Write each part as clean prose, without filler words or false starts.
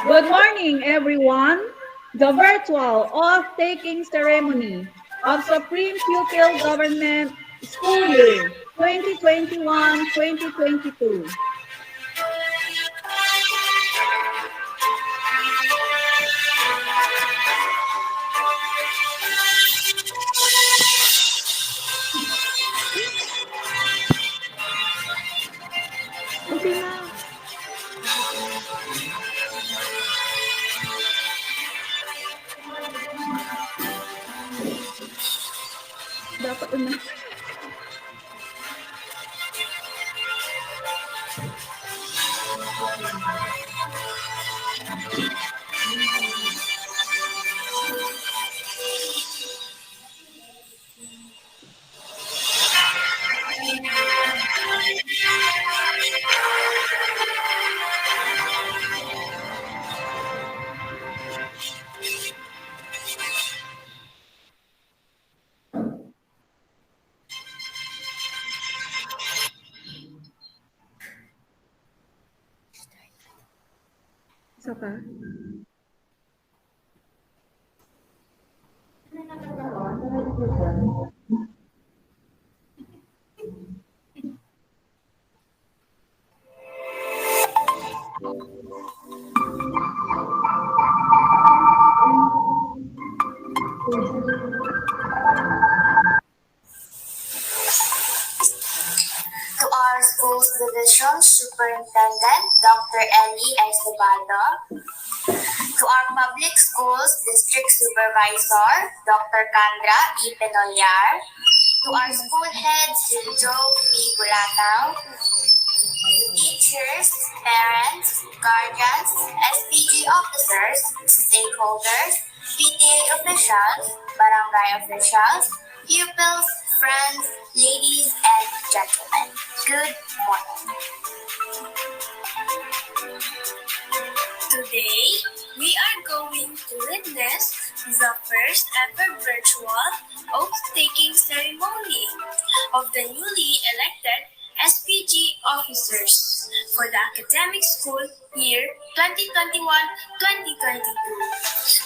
Good morning, everyone. The virtual oath-taking ceremony of Supreme Pupil Government School Year 2021-2022. Okay na. Dapat na. Isa pa. To our school's division superintendent, Dr. Ellie Escobar, to our public schools district supervisor, Dr. Candra E. Penolyar, to our school heads, Joe P. Bulatao, to teachers, parents, guardians, SPG officers, stakeholders, PTA officials, barangay officials, pupils, friends, ladies and gentlemen. Good morning. Today, we are going to witness the first ever virtual oath-taking ceremony of the newly elected SPG officers for the academic school year 2021-2022.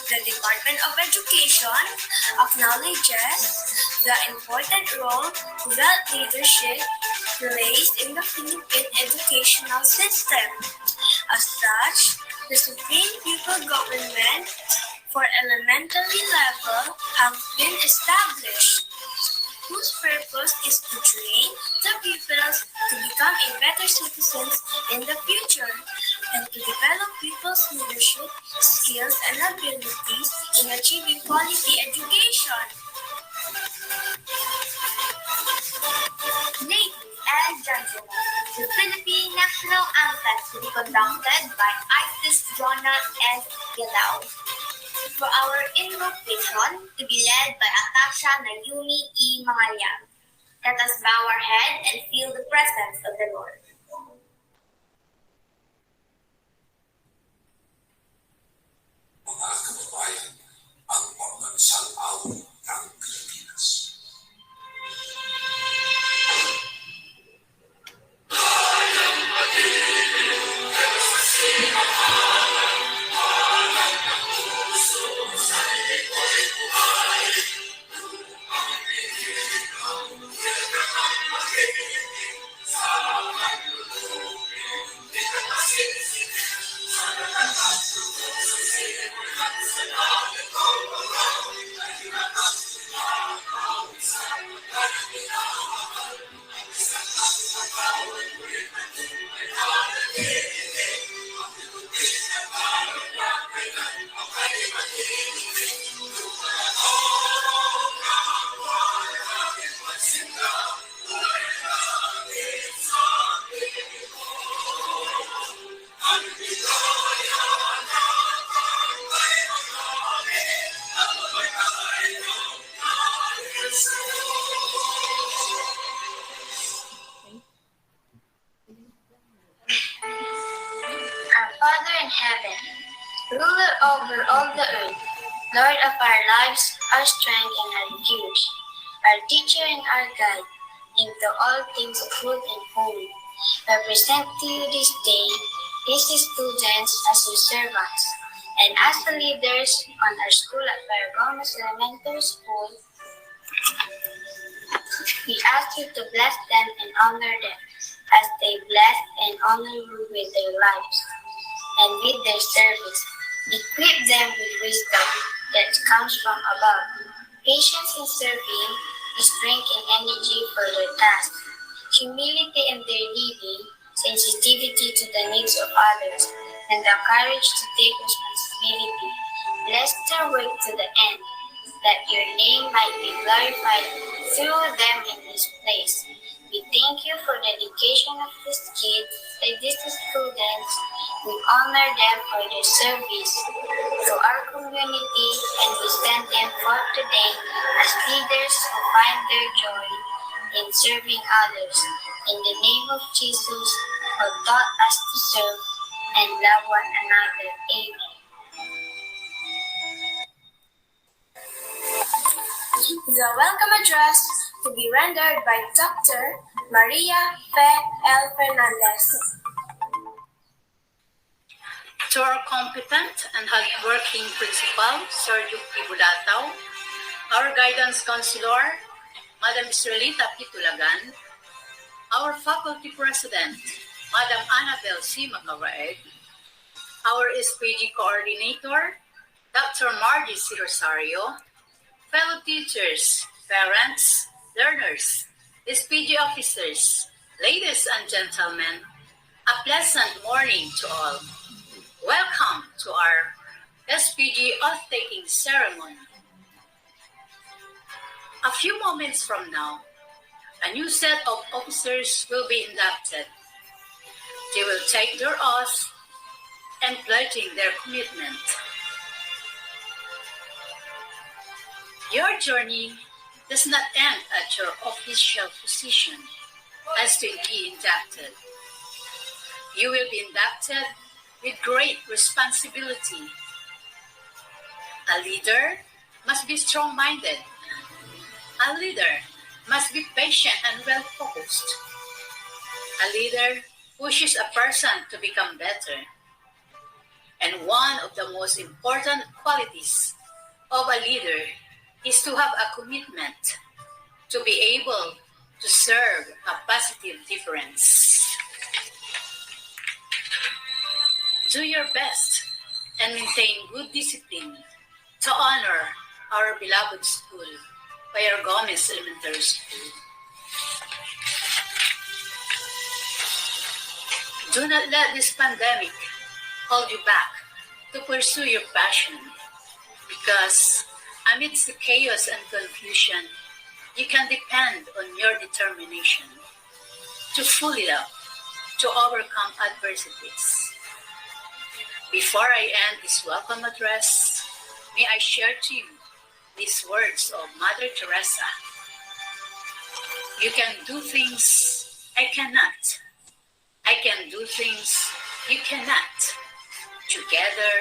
The Department of Education acknowledges the important role that leadership plays in the Philippine educational system. As such, the Supreme Pupil Government for elementary level have been established, whose purpose is to train the pupils to become a better citizens in the future and to develop pupils' leadership skills and abilities in achieving quality education. Ladies and gentlemen, the Philippine National Anthem to be conducted by Isis Jonah and Gilao. For our invocation to be led by Atasha Nayumi E. Mangalyang. Let us bow our head and feel the presence of the Lord. Mga kababayan, ang pambansang awit ng Pilipinas. Our Father in heaven, ruler over all the earth, Lord of our lives, our strength and our refuge, our teacher and our guide, into all things good and holy, I present to you this day his students as his servants, and as the leaders on our school at Paragomas Elementary School, we ask you to bless them and honor them as they bless and honor you with their lives and with their service. Equip them with wisdom that comes from above, patience in serving, strength and energy for their task, humility in their living, sensitivity to the needs of others, and the courage to take responsibility. Bless their work to the end, that your name might be glorified through them in this place. We thank you for the dedication of these kids and these students. We honor them for their service to our community, and we send them forth today as leaders who find their joy in serving others. In the name of Jesus, who taught us to serve and love one another. Amen. The welcome address to be rendered by Dr. Maria Fe L. Fernandez. To our competent and hardworking principal, Sir Yuki Bulataw, our guidance counselor, Madam Israelita Pitulagan, our faculty president, Madam Annabel C. Macaraeg, our SPG coordinator, Dr. Margie C. Rosario, fellow teachers, parents, learners, SPG officers, ladies and gentlemen, a pleasant morning to all. Welcome to our SPG oath-taking ceremony. A few moments from now, a new set of officers will be inducted. They will take their oath and pledging their commitment. Your journey does not end at your official position as to be inducted. You will be inducted with great responsibility. A leader must be strong-minded. A leader must be patient and well-focused. A leader pushes a person to become better. And one of the most important qualities of a leader is to have a commitment to be able to serve a positive difference. Do your best and maintain good discipline to honor our beloved school, Paragomas Elementary School. Do not let this pandemic hold you back to pursue your passion, because amidst the chaos and confusion, you can depend on your determination to fully love, to overcome adversities. Before I end this welcome address, may I share to you these words of Mother Teresa. You can do things I cannot. I can do things you cannot. Together,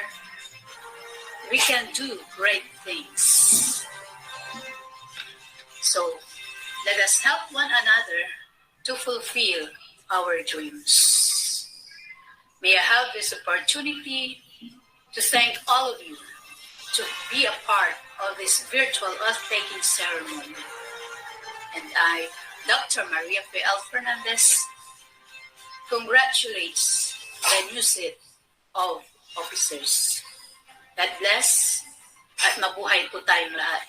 we can do great things. So, let us help one another to fulfill our dreams. May I have this opportunity to thank all of you to be a part of this virtual oath-taking ceremony. And I, Dr. Maria Fe L. Fernandez, congratulates the new set of officers. God bless at mabuhay po tayong lahat.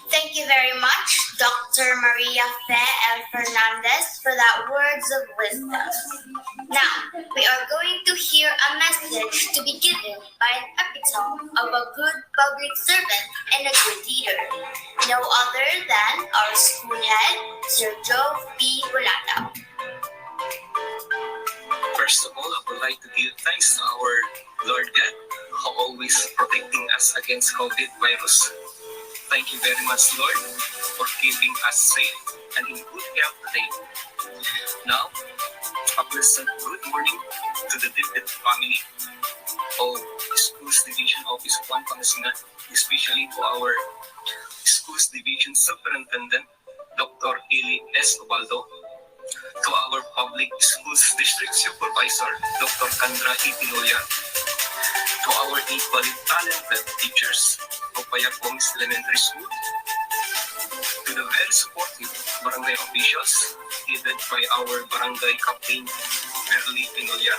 Thank you very much, Dr. Maria Fe L. Fernandez, for that words of wisdom. Now, we are going to hear a message to be given by an epitome of a good public servant and a good leader, no other than our school head, Sir Joe P. Bulataw. First of all, I would like to give thanks to our Lord God, who always protecting us against COVID virus. Thank you very much, Lord, for keeping us safe and in good health today. Now, a pleasant good morning to the different family of Schools Division Office 1 Pangasinan, especially to our Schools Division Superintendent, Dr. Eli S. Ubaldo, to Public Schools District Supervisor, Dr. Kandra Itiloya, to our equally talented teachers of Payacomis Elementary School, to the very supportive barangay officials headed by our barangay captain, Merly Pinolia,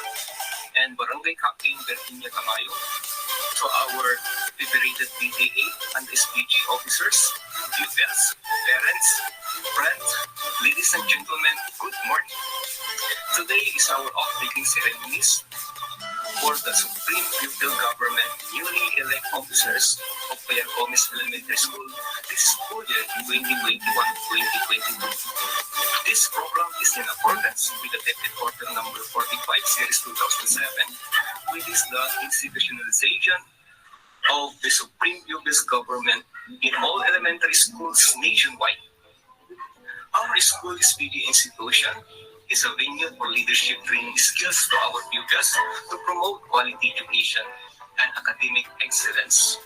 and barangay captain, Bertinia Camayo, to our federated PTA and SPG officers, pupils, parents, friends, ladies and gentlemen, good morning. Today is our off-taking ceremonies for the Supreme Pupil Government newly elect officers of Payacomis Elementary School this school year 2021-2022. This program is in accordance with the Decree Order number 45 Series 2007, which is the institutionalization of the Supreme Pupils Government in all elementary schools nationwide. Our school SPG institution is a venue for leadership training skills to our pupils to promote quality education and academic excellence.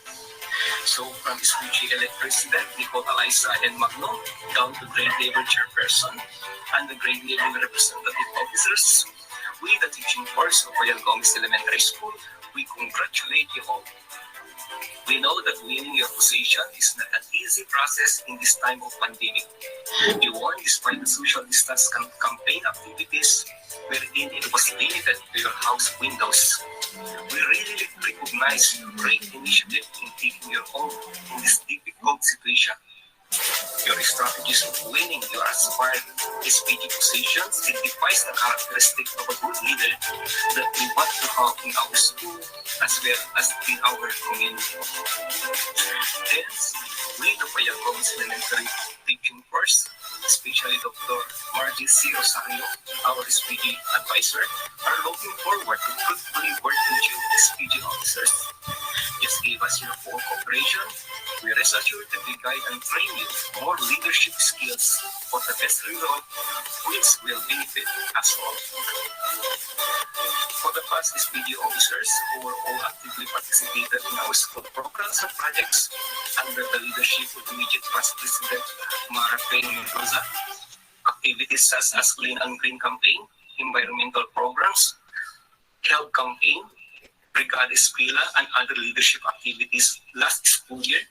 So from SPG elect President Nicole Alaisa and Magno down to grade level chairperson and the grade level representative officers, we the teaching force of Royal Gomez Elementary School, we congratulate you all. We know that winning your position is not an easy process in this time of pandemic. You won despite the social distance campaign activities wherein it was limited to your house windows. We really recognize your great initiative in taking your own in this difficult situation. Your strategies of winning your aspired SPG positions signifies the characteristic of a good leader that we want to have in our school as well as in our community. Hence, we the Payacomis Elementary Teaching Force, especially Dr. Margie C. Rosario, our SPG advisor, are looking forward to fruitfully working with you SPG officers. Just give us your full cooperation. We rest assured that we guide and train you more leadership skills for the best result, which will benefit us all. For the past SPG officers who were all actively participated in our school programs and projects under the leadership of immediate past President Mara Payne Mendoza, activities such as Clean and Green Campaign, environmental programs, health campaign, Brigada Eskwela, and other leadership activities last school year,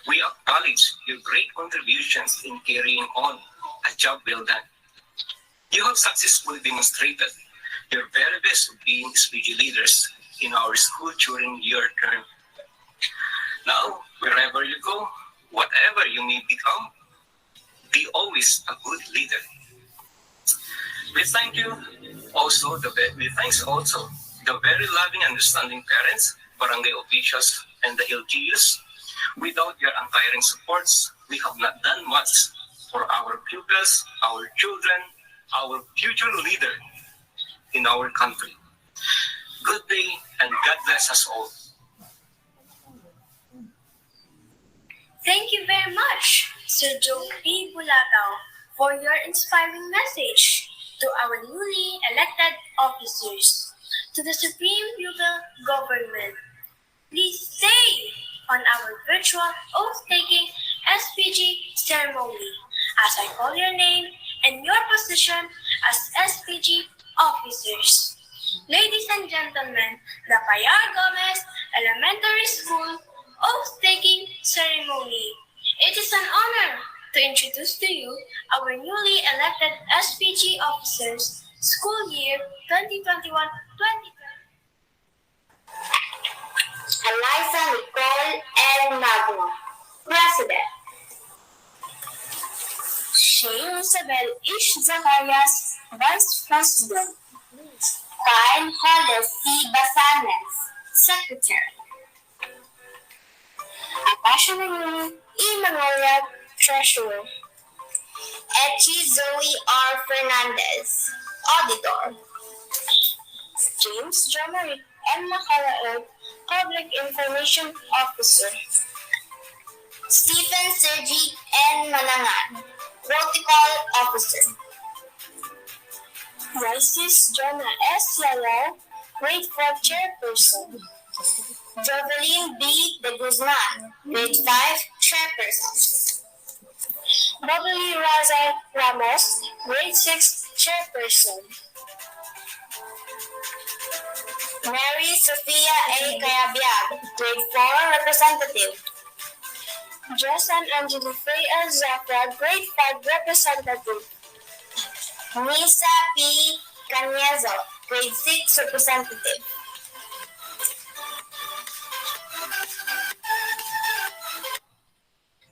we acknowledge your great contributions in carrying on a job well done. You have successfully demonstrated your very best of being SPG leaders in our school during your term. Now, wherever you go, whatever you may become, be always a good leader. We thank you also, we thank also the very loving, understanding parents, barangay officials, and the LGUs. Without your untiring supports, we have not done much for our pupils, our children, our future leader in our country. Good day and God bless us all. Thank you very much, Sir Joe P. Bulatao, for your inspiring message to our newly elected officers. To the Supreme Pupil Government, please stay on our virtual oath-taking SPG ceremony as I call your name and your position as SPG officers. Ladies and gentlemen, the Payar Gomez Elementary School oath-taking ceremony. It is an honor to introduce to you our newly elected SPG officers, school year 2021-2022. Eliza Nicole L. Magno, President. Shane Isabel Ish Zacarias, Vice President. Kyle Hollis C. Basanes, Secretary. Apassionately Emmanuel, Treasurer. Echi Zoe R. Fernandez, Auditor. James Jomaric M. Macaraeg, Public Information Officer. Stephen Sergi N. Manangan, Protocol Officer. Rices Jonah S. Yalaw, Grade 4 Chairperson. Jovelyn B. De Guzman, Grade 5 Chairperson. Beverly Raza Ramos, Grade 6 Chairperson, Mary Sophia A. Cayabyab, Grade 4 Representative. Jason Angelo Faye L. Zafra, Grade 5 Representative. Nisa P. Canyezo, Grade 6 Representative.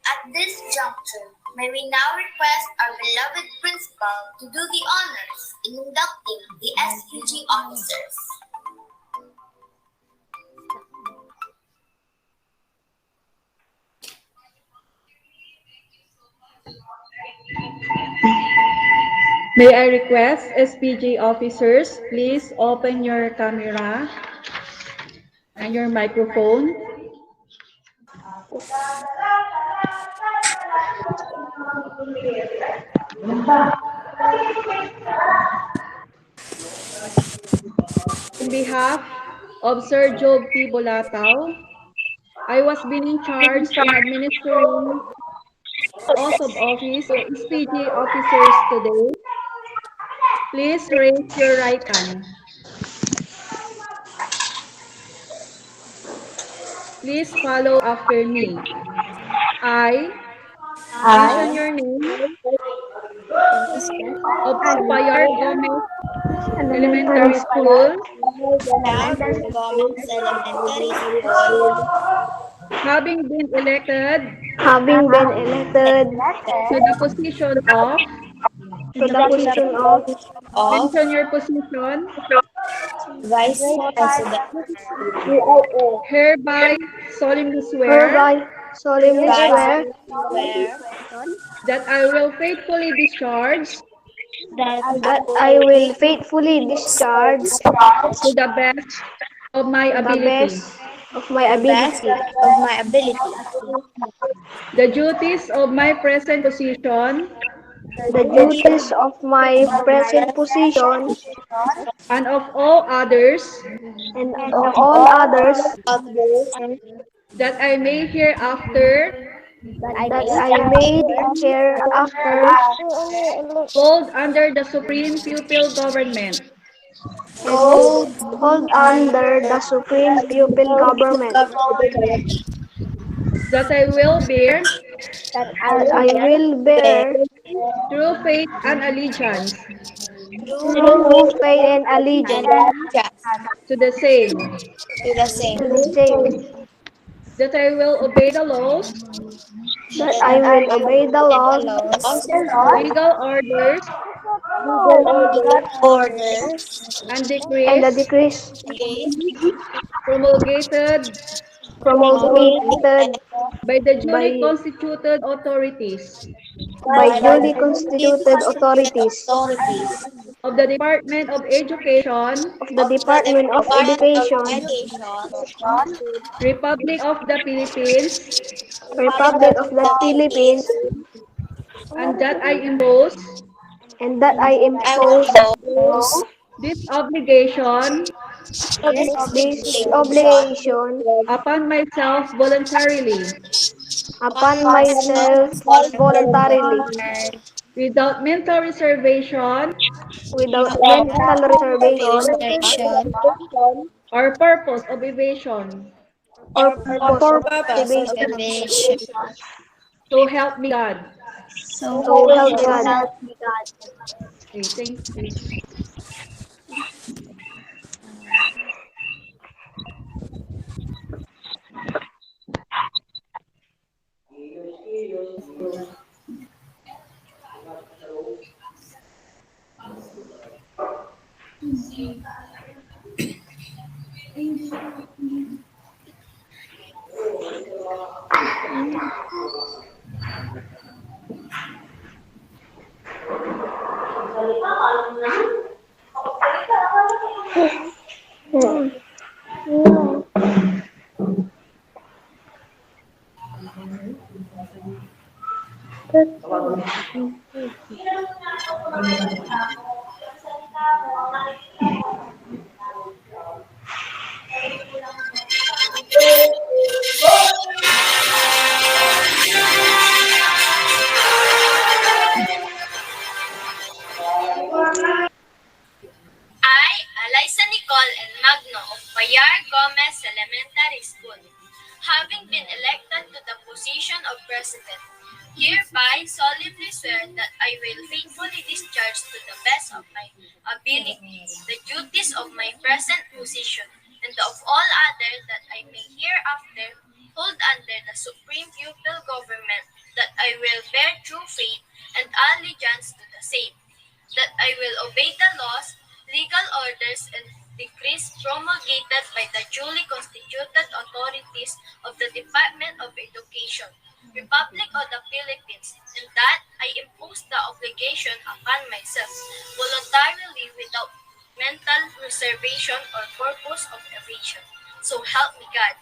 At this juncture, may we now request our beloved principal to do the honors in inducting the SUG officers. May I request SPG officers, please open your camera and your microphone. On behalf of Sir Job P. Bolatao, I was being charged in administering oath of office to SPG officers today. Please raise your right hand. Please follow after me. I mention your name of Aspire Gomez Elementary School, Gomez Elementary School, having been elected having been elected to the position of, to the position of of mention your position, Vice President, hereby solemnly swear hereby solemnly Vice swear where that I will faithfully discharge that I will faithfully discharge to the best of my to the ability best of my the best ability of my ability the duties of my present position the duties of my present position and of all others and of all others that I may hereafter that I may hereafter hold under the supreme pupil government, hold hold under the supreme pupil government, that I will bear that I will bear true faith and allegiance true faith and and allegiance to the same, to the same, to the same, that I will obey the laws, that I will obey the laws, legal orders, orders, and and the decrees decrees promulgated promulgated by the duly by constituted authorities duly constituted authorities authorities of the Department of Education, of the of the Department of Department of Education, Education, Republic of the Philippines, Republic of the Philippines, and that I impose and that I I will impose impose this obligation this this obligation obligation upon myself voluntarily, upon myself voluntarily, without mental reservation without without mental reservation reservation or purpose of evasion. or purpose of purpose of evasion. evasion. So help me God. So help me God. Okay, thank you. I, Eliza Nicole and Magno of Payar Gomez Elementary School, having been elected to the position of President, hereby solemnly swear that I will faithfully discharge to the best of my ability the duties of my present position and of all other that I may hereafter hold under the supreme pupil government, that I will bear true faith and allegiance to the same, that I will obey the laws, legal orders, and decrees promulgated by the duly constituted authorities of the Department of Education, Republic of the Philippines, and that I impose the obligation upon myself voluntarily without mental reservation or purpose of evasion. So help me God.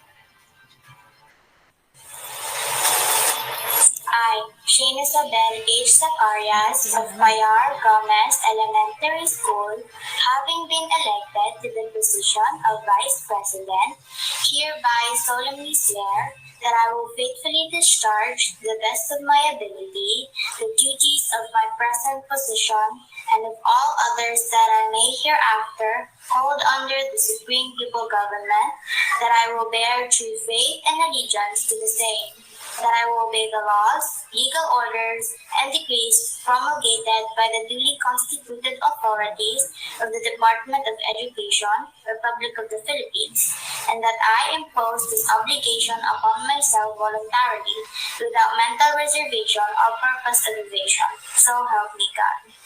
I, Shane Isabel H. Zacarias of Payar Gomez Elementary School, having been elected to the position of Vice President, hereby solemnly swear that I will faithfully discharge to the best of my ability the duties of my present position and of all others that I may hereafter hold under the supreme people government, that I will bear true faith and allegiance to the same, that I will obey the laws, legal orders, and decrees promulgated by the duly constituted authorities of the Department of Education, Republic of the Philippines, and that I impose this obligation upon myself voluntarily, without mental reservation or purpose of evasion. So help me God.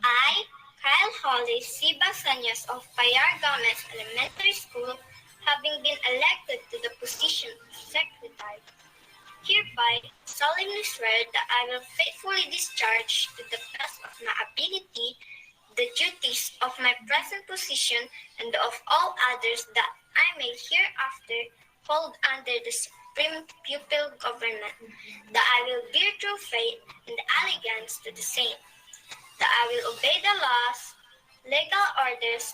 I, Kyle Holly C. Basanyas of Payar Gomez Elementary School, having been elected to the position of Secretary, hereby solemnly swear that I will faithfully discharge to the best of my ability the duties of my present position and of all others that I may hereafter hold under the supreme pupil government, that I will bear true faith and allegiance to the same, that I will obey the laws, legal orders,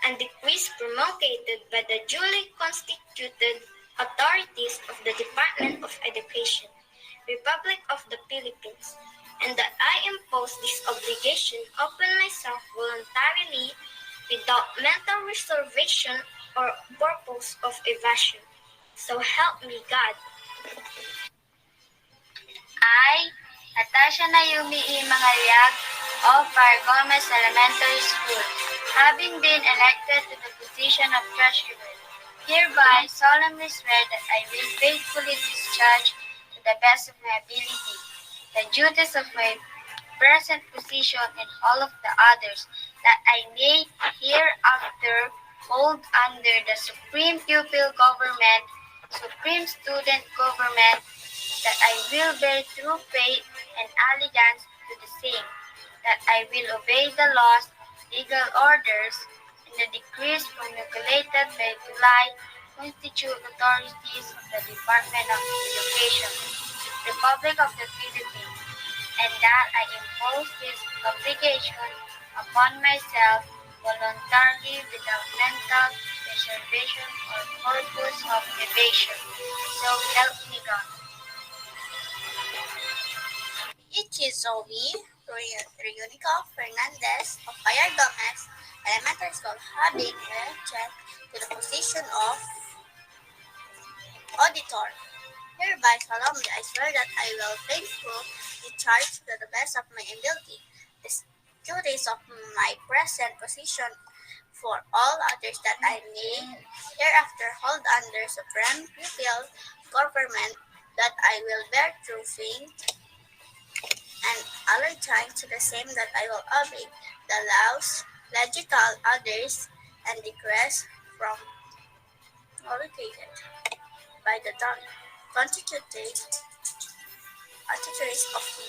and decrees promulgated by the duly constituted authorities of the Department of Education, Republic of the Philippines, and that I impose this obligation upon myself voluntarily without mental reservation or purpose of evasion. So help me God. I, Natasha Naomi E. Mangaliag of Far Gomez Elementary School, having been elected to the position of Treasurer, hereby solemnly swear that I will faithfully discharge to the best of my ability the duties of my present position and all of the others that I may hereafter hold under the Supreme Pupil Government, Supreme Student Government, that I will bear true faith and allegiance to the same, that I will obey the laws, legal orders, and the decrees promulgated by July constituted authorities of the Department of Education, Republic of the Philippines, and that I impose this obligation upon myself voluntarily without mental reservation or purpose of evasion. So help me God. Zoe Reunico Fernandez of Fire Gomez Elementary School, having elected to the position of auditor. Hereby solemnly I swear that I will faithfully discharge to the best of my ability the duties of my present position for all others that I may hereafter hold under supreme pupil government, that I will bear true faith and allegiance to the same, that I will obey the laws, legal orders, and decrees promulgated by the constituted authorities of the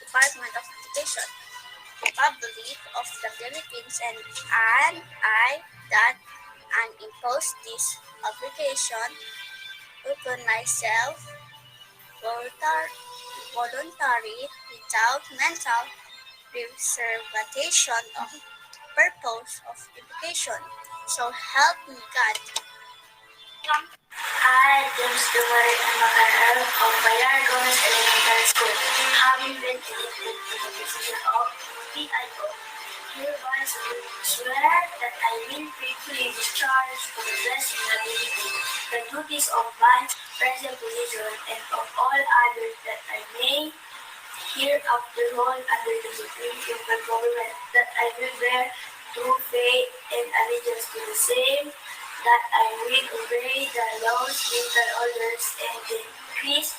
Department of Education, Republic of the Philippines, and I that and impose this obligation upon myself voluntary without mental reservation of purpose of education. So help me God. I, James Dumari and Macaral of Bayar Gomez Elementary School, having been elected to the position of PIO, hereby swear that I will faithfully discharge to the best of my ability the duties of my present position and of all others that I may hereafter hold under the supreme human government, that I will bear true faith and allegiance to the same, that I will obey the laws, legal orders, and decrees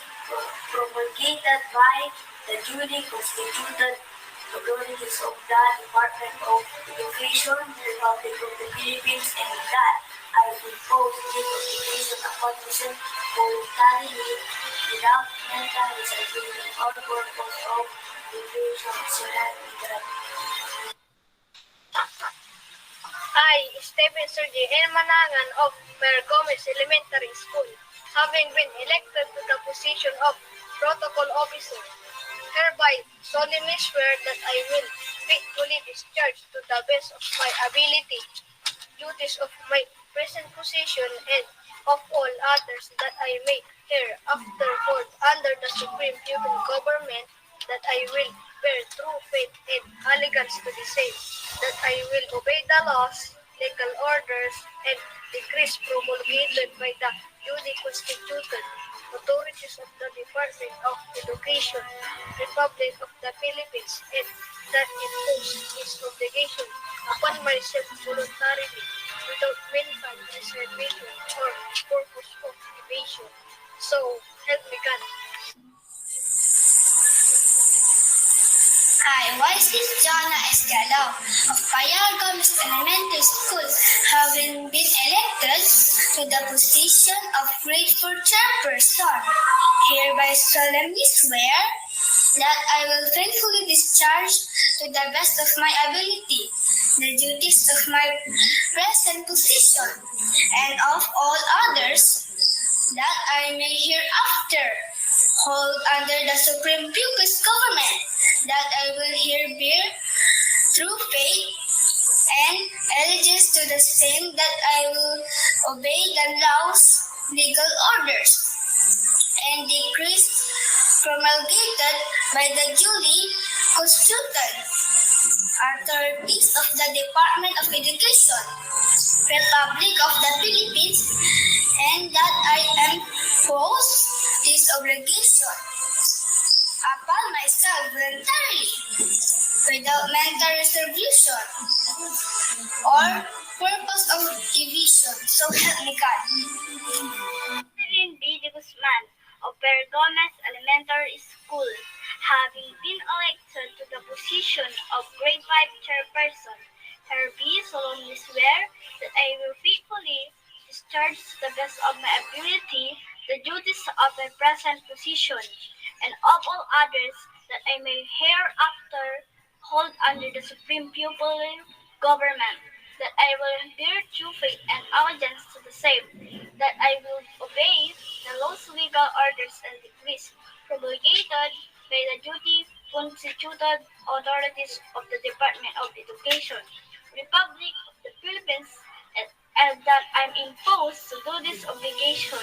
promulgated by the duly constituted authorities of the Department of Education, Republic of the Philippines, and that I impose this obligation upon myself voluntarily without mental reservation or purpose of evasion, so help me God. I, Stephen Sergi N. Manangan of Mayor Gomez Elementary School, having been elected to the position of Protocol Officer, hereby solemnly swear that I will faithfully discharge to the best of my ability duties of my present position and of all others that I may hereafter hold under the supreme human government, that I will bear true faith and allegiance to the same, that I will obey the laws, legal orders, and decrees promulgated by the duly constituted authorities of the Department of Education, Republic of the Philippines, and that impose this obligation upon myself voluntarily without mental reservation or purpose of evasion. So help me God. I, S.Y.2021-2022 of Gomez Elementary School, having been elected to the position of grateful chairperson, hereby solemnly swear that I will faithfully discharge to the best of my ability the duties of my present position and of all others that I may hereafter hold under the supreme pupils government, that I will here bear through faith and allegiance to the same, that I will obey the laws, legal orders, and decrees promulgated by the duly constituted authorities of the Department of Education, Republic of the Philippines, and that I impose this obligation upon myself voluntarily, without mental reservation or purpose of evasion. So help me God. Celine B. De Guzman of Mayor Gomez Elementary School, having been elected to the position of Grade 5 Chairperson, hereby solemnly swear that I will faithfully discharge to the best of my ability the duties of my present position and of all others that I may hereafter hold under the supreme pupil government, that I will bear true faith and allegiance to the same, that I will obey the laws, legal orders, and decrees promulgated by the duty constituted authorities of the Department of Education, Republic of the Philippines, and that I'm imposed to do this obligation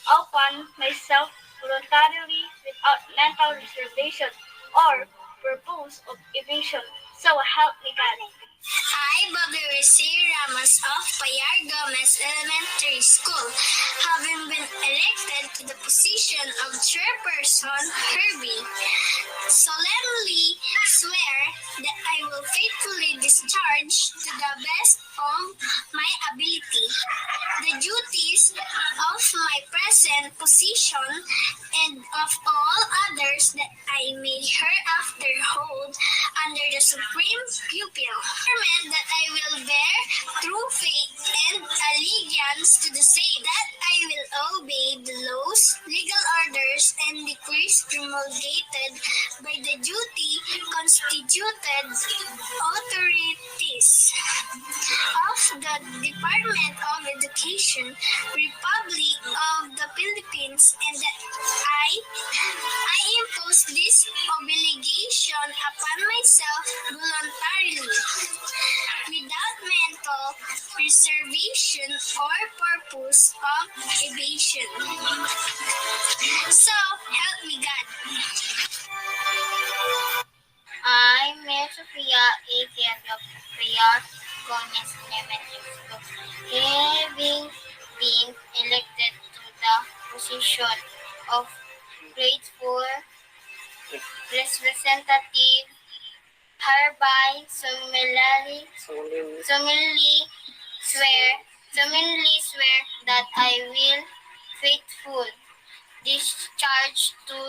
upon myself voluntarily without mental reservation or purpose of evasion. So help me God. I, Bobby Risi Ramos of Payar Gomez Elementary School, having been elected to the position of Chairperson Herbie, solemnly swear that I will faithfully discharge to the best of my ability the duties of my present position and of all others that I may hereafter hold under the supreme pupil government, that I will bear true faith and allegiance to the same, that I will obey the laws, legal orders, and decrees promulgated by the duty constituted authorities of the Department of Education, Republic of the Philippines, and that I impose this obligation upon myself voluntarily, without mental reservation or purpose of evasion. the Prior Gomez Elementary School, having been elected to the position of Grade 4 Representative, hereby solemnly swear that I will faithful discharge to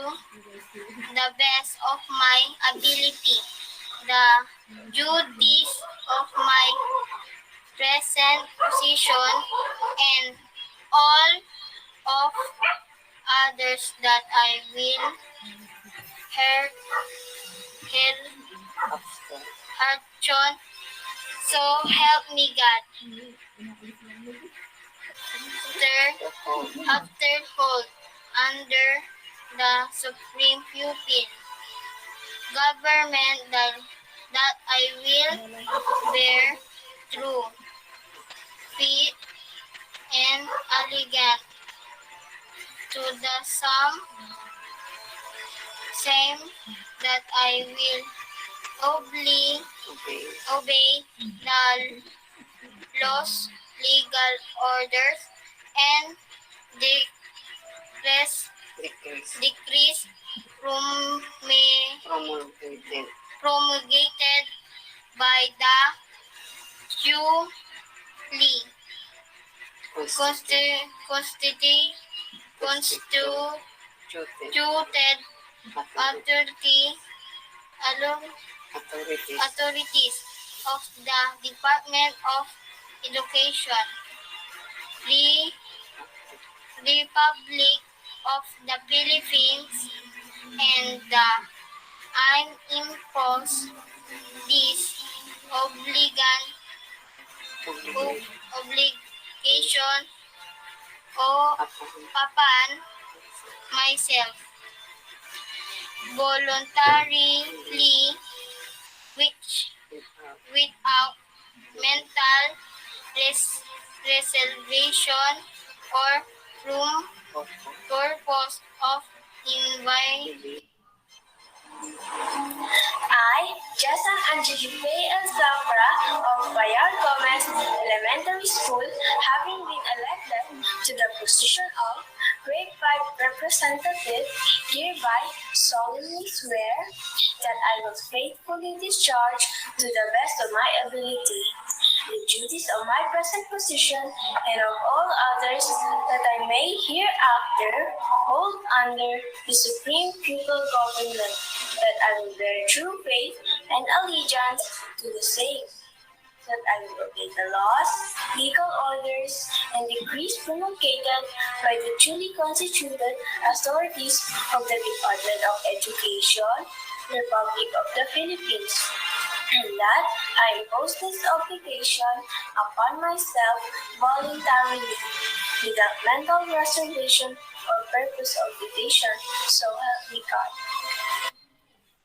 the best of my ability the duties of my present position and all of others that I will her hereafter so help me God. After hold under the supreme pupil government that I will bear true faith and allegiance to the same that I will obey the laws, legal orders, and decrees promulgated by the duly constituted authorities of the Department of Education, the Republic of the Philippines, and the impose this obligation upon myself voluntarily, which without mental reservation or room purpose of inviting. I, Jason Anjali P.L. Zafra of Bayard Gomez Elementary School, having been elected to the position of Grade 5 Representative, hereby solemnly swear that I will faithfully discharge to the best of my ability the duties of my present position and of all others that I may hereafter hold under the supreme pupil government, that I will bear true faith and allegiance to the same, that I will obey the laws, legal orders, and decrees promulgated by the duly constituted authorities of the Department of Education, Republic of the Philippines, and that I impose this obligation upon myself voluntarily, without mental reservation or purpose of evasion, so help me God.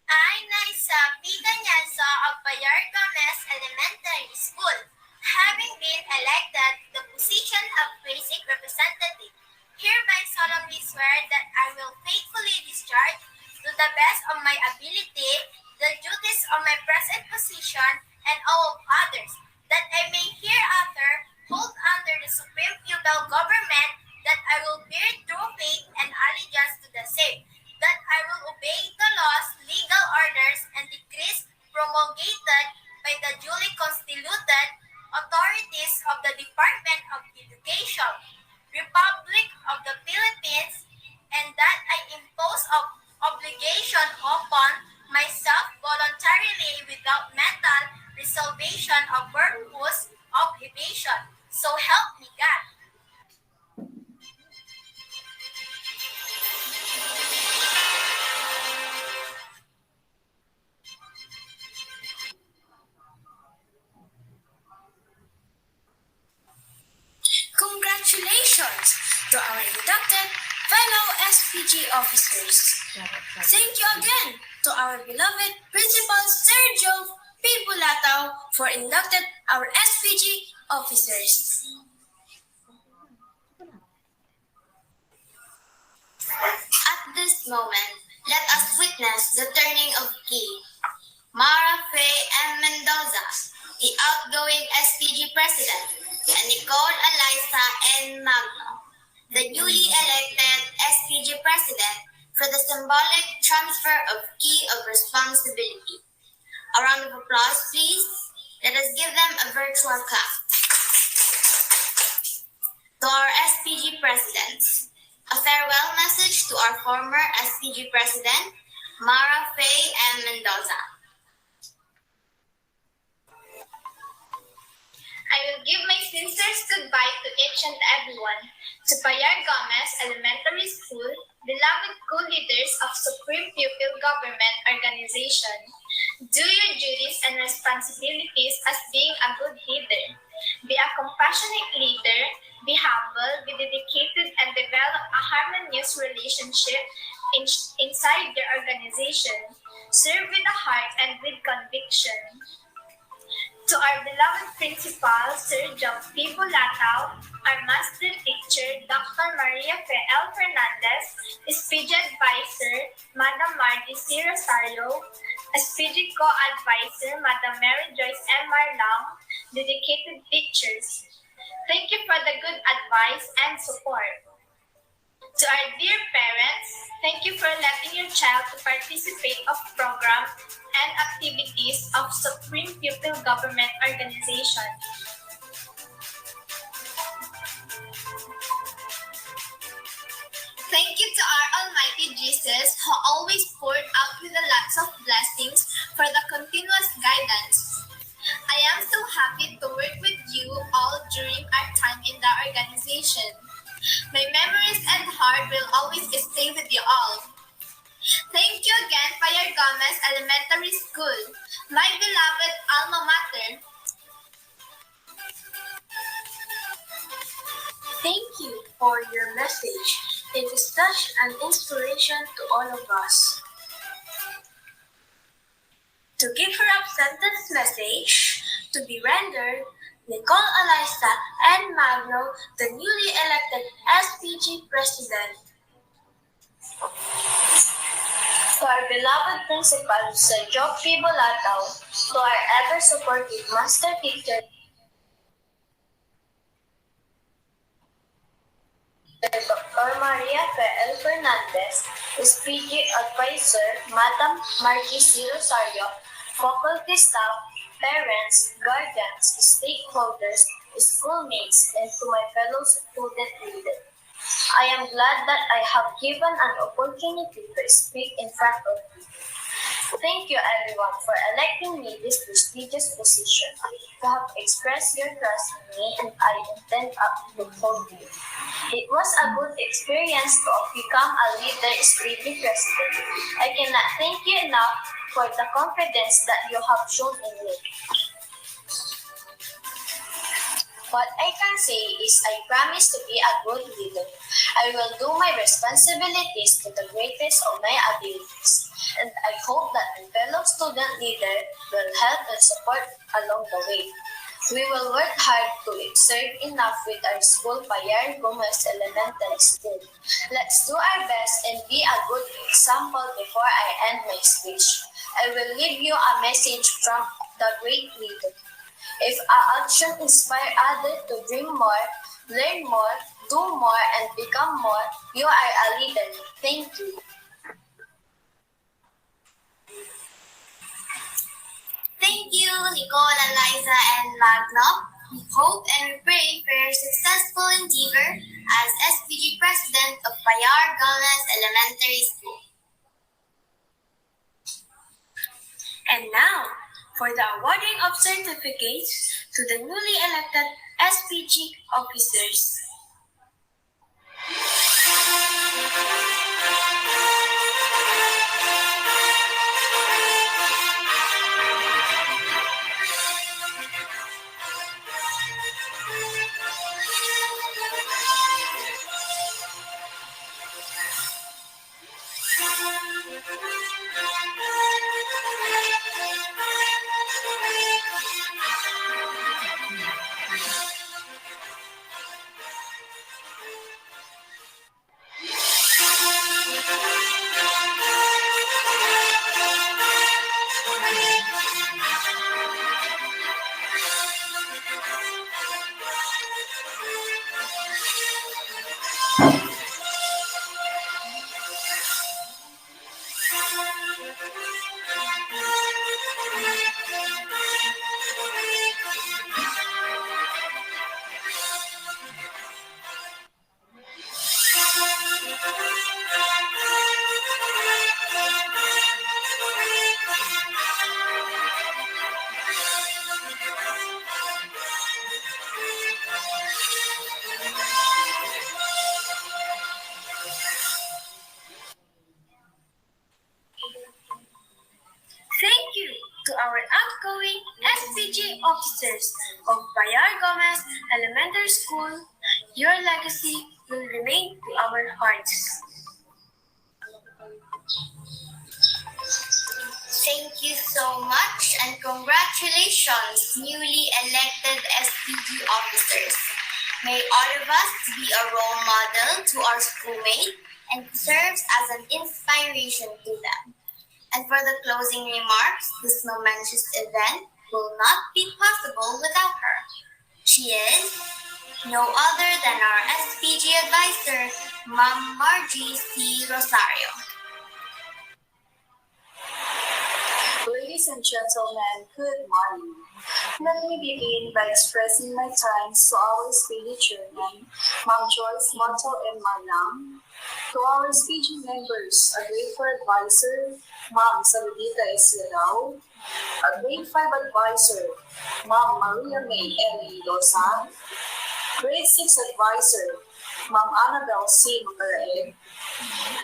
I, Naisa P. Ganyanso of Bayard Gomez Elementary School, having been elected to the position of basic representative, hereby solemnly swear that I will faithfully discharge to the best of my ability the duties of my present position and all of others, that I may hereafter hold under the supreme feudal government, that I will bear true faith and allegiance to the same, that I will obey the laws, legal orders, and decrees promulgated by the duly constituted authorities of the Department of Education, Republic of the Philippines, and that I impose obligation upon myself voluntarily without mental reservation or purpose of evasion. So help me God. Congratulations to our inducted fellow SPG officers. Thank you again to our beloved Principal Sir Joe P. Bulatao for inducted our SPG officers. At this moment, let us witness the turning of key. Mara Faye M. Mendoza, the outgoing SPG president, and Nicole Eliza N. Magno, the newly elected SPG president, for the symbolic transfer of key of responsibility. A round of applause, please. Let us give them a virtual clap. To our SPG presidents, a farewell message to our former SPG president, Mara Faye M. Mendoza. I will give my sincerest goodbye to each and everyone. To Payar Gomez Elementary School, beloved co-leaders of Supreme Pupil Government Organization, do your duties and responsibilities as being a good leader. Be a compassionate leader, be humble, be dedicated, and develop a harmonious relationship inside your organization. Serve with a heart and with conviction. To our beloved principal, Sir John P. Bulatao, our master teacher, Dr. Maria L. Fernandez, SPG advisor, Madam Margie C. Rosario, SPG co-advisor, Madam Mary Joyce M. Marlang, dedicated teachers. Thank you for the good advice and support. To our dear parents, thank you for letting your child to participate of program and activities of Supreme Pupil Government Organization. Thank you to our Almighty Jesus, who always poured out with a lots of blessings for the continuous guidance. I am so happy to work with you all during our time in the organization. My memories and heart will always stay with you all. Thank you again, Payar Gomez Elementary School, my beloved alma mater. Thank you for your message. It is such an inspiration to all of us. To give her a sentence message to be rendered, Nicole Eliza and Magno, the newly elected SPG president. To our beloved principal, Sir Joe P. Bulatao, to our ever-supportive master teacher, Dr. Maria L. Fernandez, SPG advisor, Madam Margie C. Rosario, faculty staff, parents, guardians, stakeholders, schoolmates, and to my fellow student leaders. I am glad that I have given an opportunity to speak in front of you. Thank you everyone for electing me this prestigious position. You have expressed your trust in me and I intend to uphold you. It was a good experience to become a leader SPG president. I cannot thank you enough for the confidence that you have shown in me. What I can say is I promise to be a good leader. I will do my responsibilities to the greatest of my abilities. And I hope that my fellow student leader will help and support along the way. We will work hard to serve enough with our school, Payar Gomez Elementary School. Let's do our best and be a good example before I end my speech. I will leave you a message from the great leader. If our action inspire others to dream more, learn more, do more, and become more, you are a leader. Thank you. Thank you, Nicole, Eliza, and Magno. We hope and we pray for your successful endeavor as SPG President of Payar Gomez Elementary School. And now, for the awarding of certificates to the newly elected SPG officers. officers of Bayar Gomez Elementary School, your legacy will remain to our hearts. Thank you so much and congratulations, newly elected SPG officers. May all of us be a role model to our schoolmates and serves as an inspiration to them. And for the closing remarks, this momentous event will not be possible without her. She is no other than our SPG advisor, Ma'am Margie C. Rosario. Ladies and gentlemen, good morning. Let me begin by expressing my thanks to our SPG chairman, Ma'am Joyce Montal and Marlam, to our SPG members, a grade 4 advisor, Ma'am Saludita Esiadao, a grade 5 advisor, Ma'am Maria May M. Mendoza, grade 6 advisor, Ma'am Annabelle C. Macaraeg,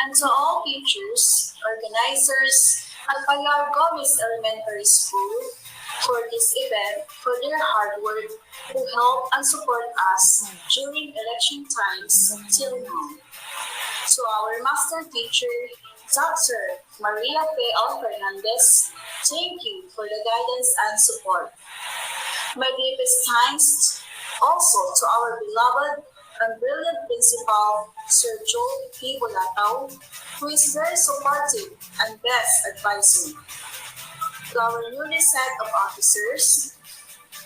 and to all teachers, organizers, at Payar Gomez Elementary School for this event for their hard work to help and support us during election times till now. To our master teacher, Dr. Maria P. L. Fernandez, thank you for the guidance and support. My deepest thanks also to our beloved and brilliant principal, Sir Joel P. Bulatao, who is very supportive and best advisor. To our newly set of officers,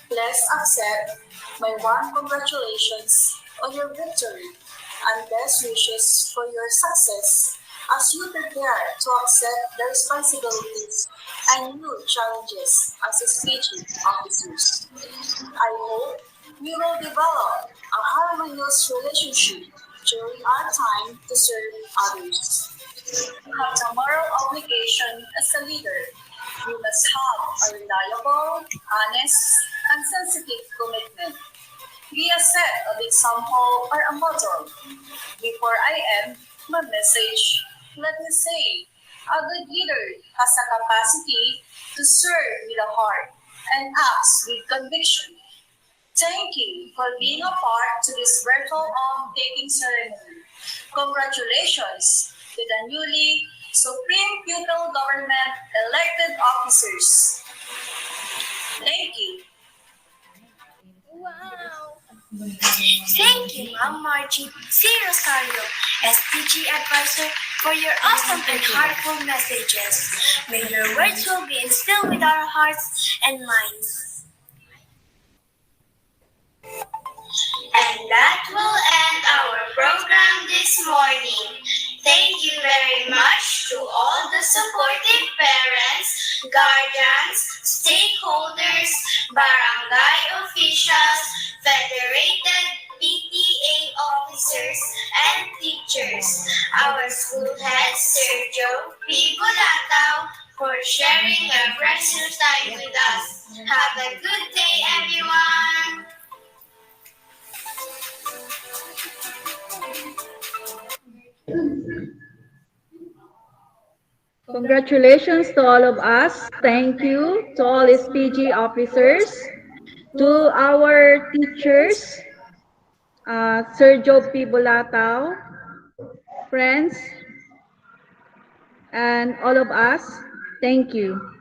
please accept my warm congratulations on your victory and best wishes for your success as you prepare to accept the responsibilities and new challenges as SPG officers. I hope we will develop a harmonious relationship during our time to serve others. You have the moral obligation as a leader. You must have a reliable, honest, and sensitive commitment. Be a set of example or a model. Before I end my message, let me say, a good leader has a capacity to serve with a heart and acts with conviction. Thank you for being a part to this virtual taking ceremony. Congratulations to the newly Supreme Pupil Government elected officers. Thank you. Thank you, Ma'am Margie C. Rosario, SPG advisor, for your awesome and heartful messages. May your words will be instilled with our hearts and minds. And that will end our program this morning. Thank you very much to all the supportive parents, guardians, stakeholders, barangay officials, federated PTA officers, and teachers. Our school head, Sergio P. Bulatao, for sharing your precious time with us. Have a good day, everyone! Congratulations to all of us. Thank you to all SPG officers, to our teachers, Sir Job P. Bulatao, friends, and all of us. Thank you.